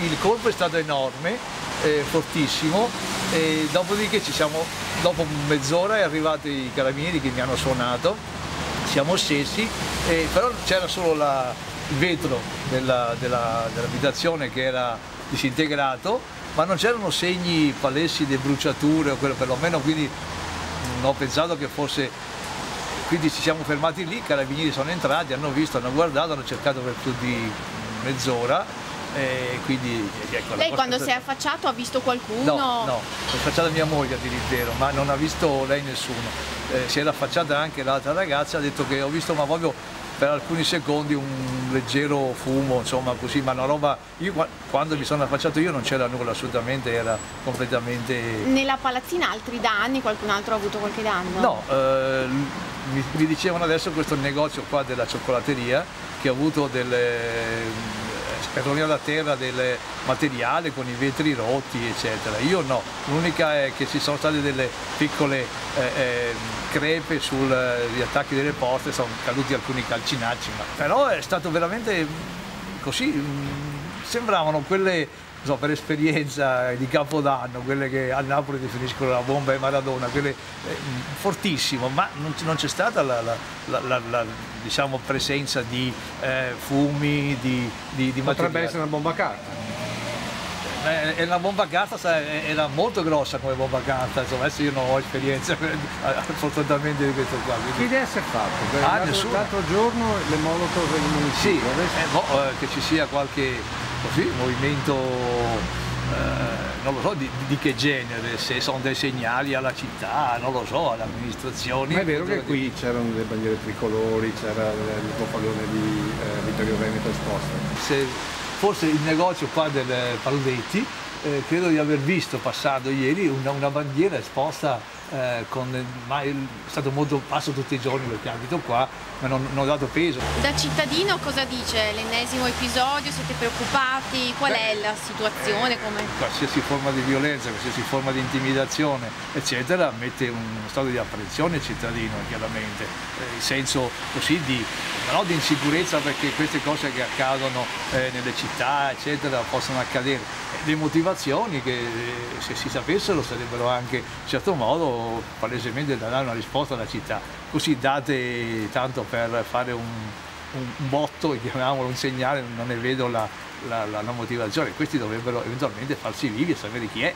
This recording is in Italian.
il colpo è stato enorme, fortissimo, e dopodiché dopo mezz'ora è arrivati i carabinieri che mi hanno suonato, siamo scesi, però c'era solo il vetro dell'abitazione che era disintegrato, ma non c'erano segni palesi di bruciature o quello perlomeno, quindi non ho pensato che fosse. Quindi ci siamo fermati lì, i carabinieri sono entrati, hanno visto, hanno guardato, hanno cercato per più di mezz'ora. Quindi, ecco, lei quando si è affacciato ha visto qualcuno? No, è affacciata mia moglie addirittura, ma non ha visto lei nessuno. Si era affacciata anche l'altra ragazza, ha detto che ho visto ma proprio per alcuni secondi un leggero fumo, insomma così, ma una roba, quando mi sono affacciato io non c'era nulla assolutamente, era completamente. Nella palazzina altri danni? Qualcun altro ha avuto qualche danno? No, mi dicevano adesso questo negozio qua della cioccolatteria che ha avuto delle sperlonio da terra del materiale con i vetri rotti eccetera. Io no, l'unica è che ci sono state delle piccole crepe sugli attacchi delle porte, sono caduti alcuni calcinacci, però è stato veramente così, sembravano quelle, per esperienza di Capodanno, quelle che a Napoli definiscono la bomba e Maradona, quelle fortissimo, ma non c'è stata la diciamo, presenza di fumi, di materiale. Potrebbe essere una bomba carta. La bomba carta era molto grossa come bomba carta, insomma, adesso io non ho esperienza fortunatamente di questo qua. Che idea si è fatto? L'altro giorno le molotov del municipio. Sì, che ci sia qualche movimento, non lo so di che genere, se sono dei segnali alla città, non lo so, alle amministrazioni. Ma è vero che qui c'erano le bandiere tricolori, c'era il gonfalone di Vittorio Veneto esposto. Forse il negozio qua del Paldetti, credo di aver visto passando ieri una bandiera esposta, è stato molto, passo tutti i giorni perché abito qua, ma non ho dato peso. Da cittadino cosa dice? L'ennesimo episodio? Siete preoccupati? Qual è la situazione? Qualsiasi forma di violenza, qualsiasi forma di intimidazione, eccetera, mette uno stato di apprensione al cittadino, chiaramente, in senso così di insicurezza, perché queste cose che accadono nelle città, eccetera, possono accadere. Le motivazioni che se si sapessero sarebbero anche in certo modo palesemente da dare una risposta alla città, così date tanto per fare un botto, chiamiamolo un segnale, non ne vedo la motivazione. Questi dovrebbero eventualmente farsi vivi e sapere chi è.